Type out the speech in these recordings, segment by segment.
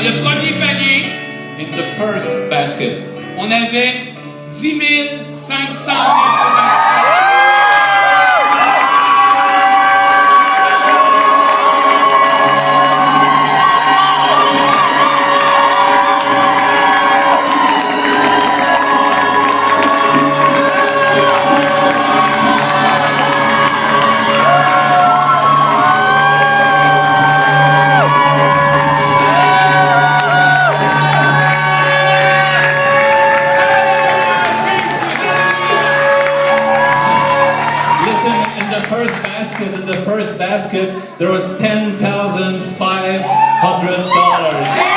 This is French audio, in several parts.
Dans le premier panier, in the first basket, on avait 10 500 informations. in the first basket, there was $10,500.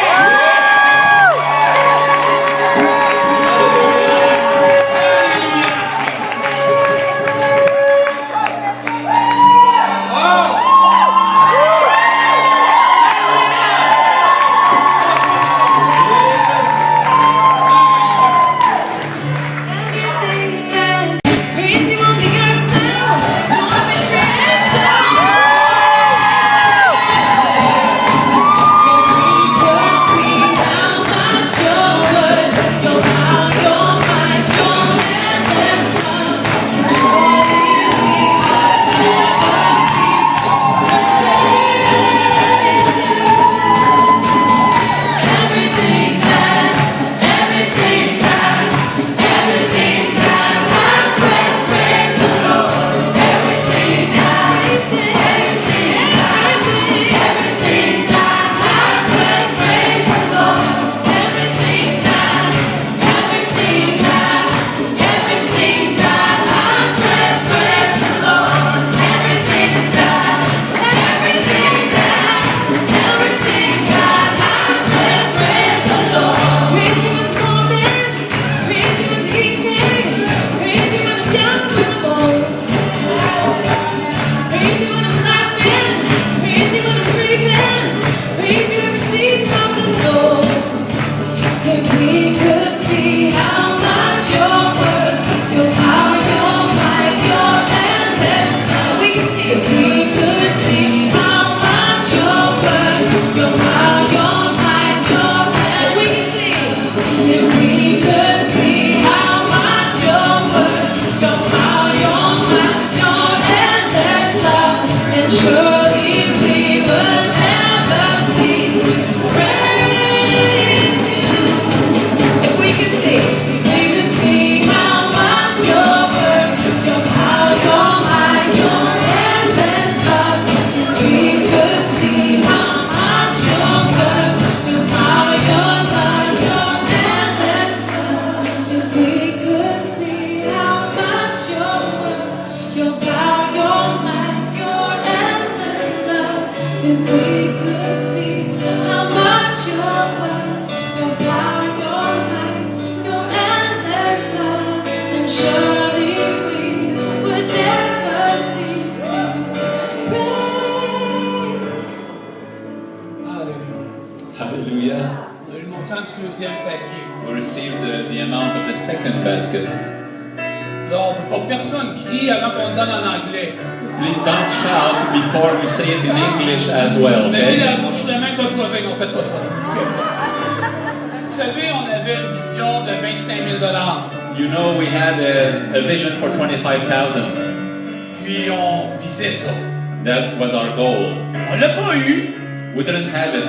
Hallelujah. On a eu le montant du deuxième panier. We received the amount of the second basket. Là, on ne veut pas que personne crie avant qu'on le donne en anglais. Please don't shout before we say it in English as well, Mettez okay? la bouche sur la main de votre voisin, on ne fait pas ça. Okay. Vous savez, on avait une vision de 25 000 $. You know, we had a vision for 25,000. Puis on visait ça. That was our goal. On ne l'a pas eu. We didn't have it.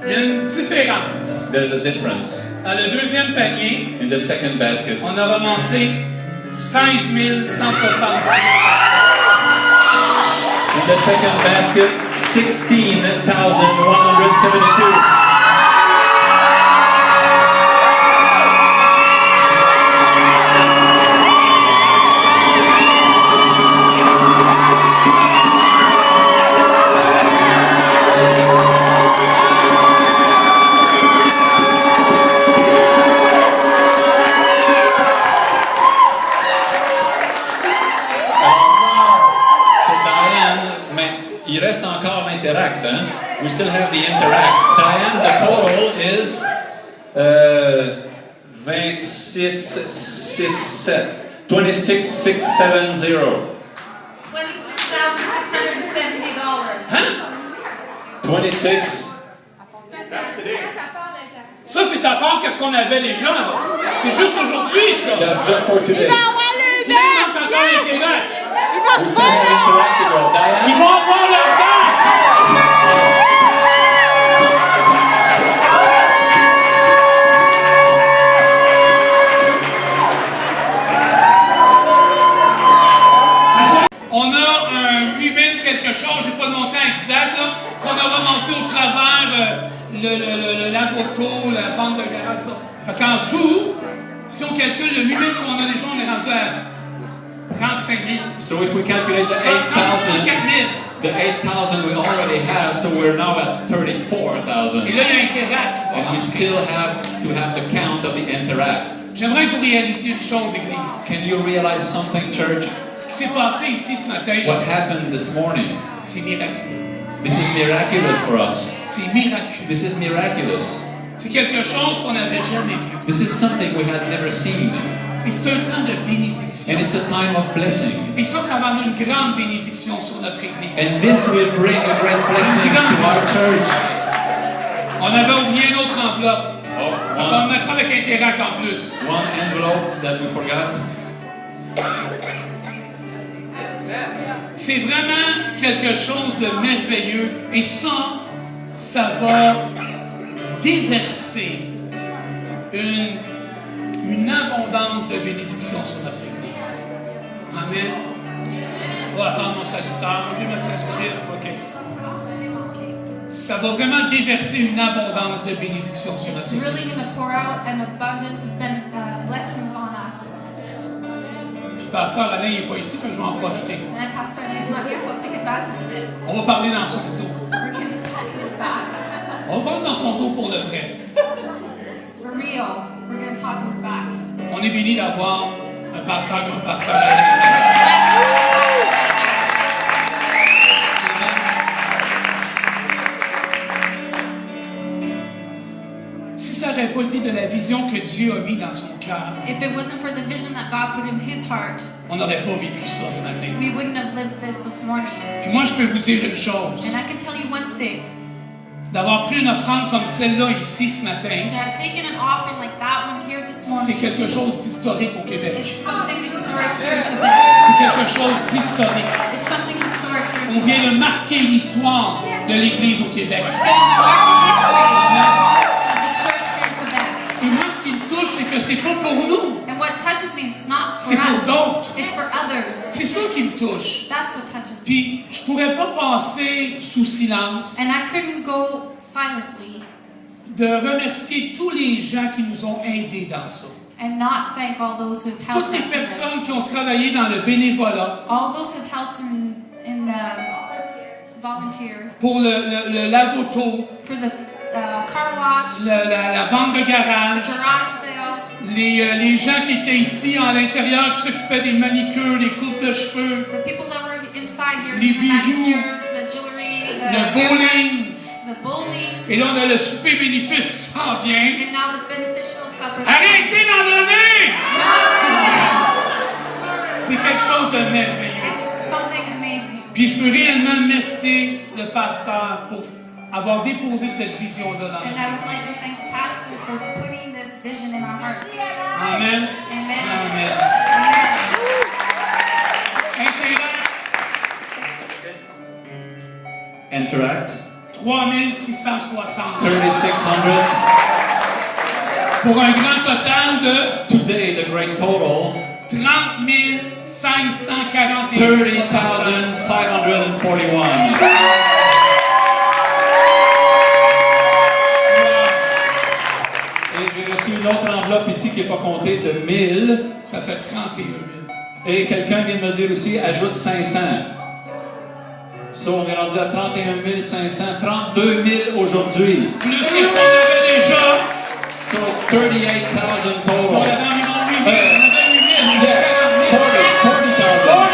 Il y a une différence. There's a difference. Dans le deuxième panier, In the second basket, on a ramassé 16 160 $. in the second basket, 16,172. Il reste encore l'Interact, hein? We still have the Interact. Diane, the total is 26,670. $26,670. Hein? 26. Ça, c'est à part qu'est-ce qu'on avait déjà. Là. C'est juste aujourd'hui, ça. That's just for today. Il manque encore l'interact. We still have Interactive. Ils Diane? vont avoir leur bac. On a un 8000 quelque chose, j'ai pas de montant exact, là, qu'on a ramassé au travers l'avoto, la bande de garage. Fait qu'en tout, si on calcule le 8000 qu'on a déjà, on est rendu à 35 000. So if we calculate the 34 000. the 8,000 we already have, so we're now at 34,000. Et là, il y a Interact. And we still have to have the count of the Interact. J'aimerais que vous réalisiez une chose, Église. Can you realize something, church? Ce qui s'est passé ici ce matin, What happened this morning? c'est miraculeux. This is miraculous for us. C'est miraculeux. This is miraculous. C'est quelque chose qu'on n'avait jamais vu. This is something we had never seen. Et c'est un temps de bénédiction. And it's a time of blessing. Et ça va amener une grande bénédiction sur notre Église. And this will bring a great blessing to our church. On avait oublié une autre enveloppe. Oh, On va en mettre avec Interact en plus. one envelope that we forgot. C'est vraiment quelque chose de merveilleux. Et ça va déverser une abondance de bénédiction sur notre Église. Amen. On va attendre mon traducteur. Je vais ma traductrice. OK. Ça va vraiment déverser une abondance de bénédiction sur notre It's really Église. going to pour out an abundance of blessings on us. Puis Pasteur Alain n'est pas ici, fait que je vais en profiter. And Pastor Lee is not here, so I'll take advantage of it. On va parler dans son dos. We're going to talk to his back. On va parler dans son dos pour le vrai. For real. We're going to talk to his back. On est béni d'avoir un pasteur comme Pasteur Alain. Si ça n'aurait pas été de la vision que Dieu a mis dans son cœur, If it wasn't for the vision that God put in his heart, on n'aurait pas vécu ça ce matin. we wouldn't have lived this morning. Puis moi, je peux vous dire une chose. And I can tell you one thing. D'avoir pris une offrande comme celle-là ici ce matin, To have taken an offering like that one here this c'est morning, quelque chose d'historique au Québec. it's something historic here in Quebec. C'est quelque chose d'historique. It's something historic here in On Quebec. vient de marquer l'histoire de l'Église au Québec. It's going to mark the history of the church here in Quebec. Et moi, ce qui me touche, c'est que c'est pas pour nous. And what touches me is not C'est for pour us. d'autres. It's for others. C'est ça qui me touche. That's what touches me. Puis, je pourrais pas passer sous silence And I couldn't go silently de remercier tous les gens qui nous ont aidés dans ça. and not thank all those who've helped Toutes les us in this. personnes qui ont travaillé dans le bénévolat All those who've helped in volunteers pour le lavoto, for the car wash, la vente de garage, garage sale, les gens qui étaient ici à l'intérieur, qui s'occupaient des manicures, des coupes de cheveux, the people that were inside here, Les the bijoux, manicures, the jewelry, le bowling. the bowling, Et là, on a le souper bénéfice qui s'en vient. and now the beneficial supper. Arrêtez d'en donner! C'est quelque chose de merveilleux. It's something amazing. Puis je veux réellement remercier le pasteur pour avoir déposé cette vision-là dans And notre I would like Église. to thank the pastor for putting this vision in our hearts. Amen. Amen. Amen. Amen. Interact, Interact, 3660. 3,600. Pour un grand total de Today, the great total, 30 541. 30,541. Et j'ai reçu une autre enveloppe ici qui n'est pas comptée de 1000. Ça fait 31 000. Et quelqu'un vient de me dire aussi, ajoute 500. So, on est rendu à 31 500, 32 000 aujourd'hui. Plus que ce qu'on avait déjà. So, it's 38,000 On total. avait environ 8 000. On avait 8 000. On avait 40 000. 40,000. 40 000.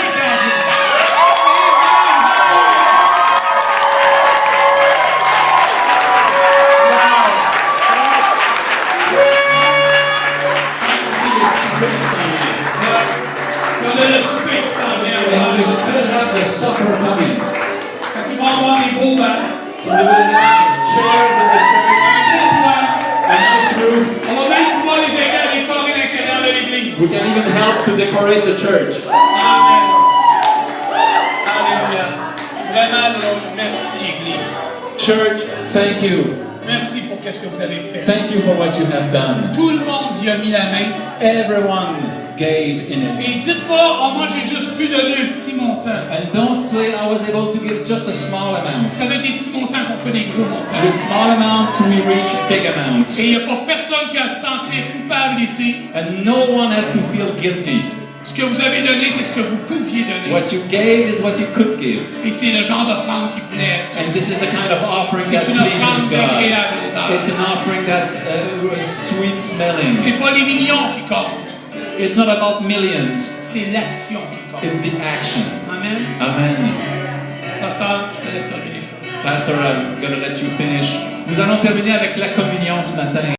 On a le souper qui s'en vient. And we still have the supper coming. Fait qu'ils vont avoir les beaux bancs. So, we will have chairs in the church. for it, the church. Amen. Alléluia. Vraiment, là, merci, Église. Church, thank you. Merci pour ce que vous avez fait. Thank you for what you have done. Tout le monde y a mis la main. Everyone gave in it. Et dites pas, oh, moi j'ai juste pu donner un petit montant. And don't say I was able to give just a small amount. Ça veut dire des petits montants qu'on fait des gros montants. With small amounts, we reach big amounts. Et il n'y a pas personne qui a à se sentir coupable ici. And no one has to feel guilty. Ce que vous avez donné, c'est ce que vous pouviez donner. What you gave is what you could give. Et c'est le genre d'offrande qui plaît. And this is the kind of offering that C'est une offrande pleases God. agréable odeur. It's an offering that's sweet smelling. C'est pas les millions qui comptent. It's not about millions. C'est l'action qui compte. It's the action. Amen. Amen. Pasteur, je te laisse terminer ça. Pastor, I'm going to let you finish. Nous allons terminer avec la communion ce matin.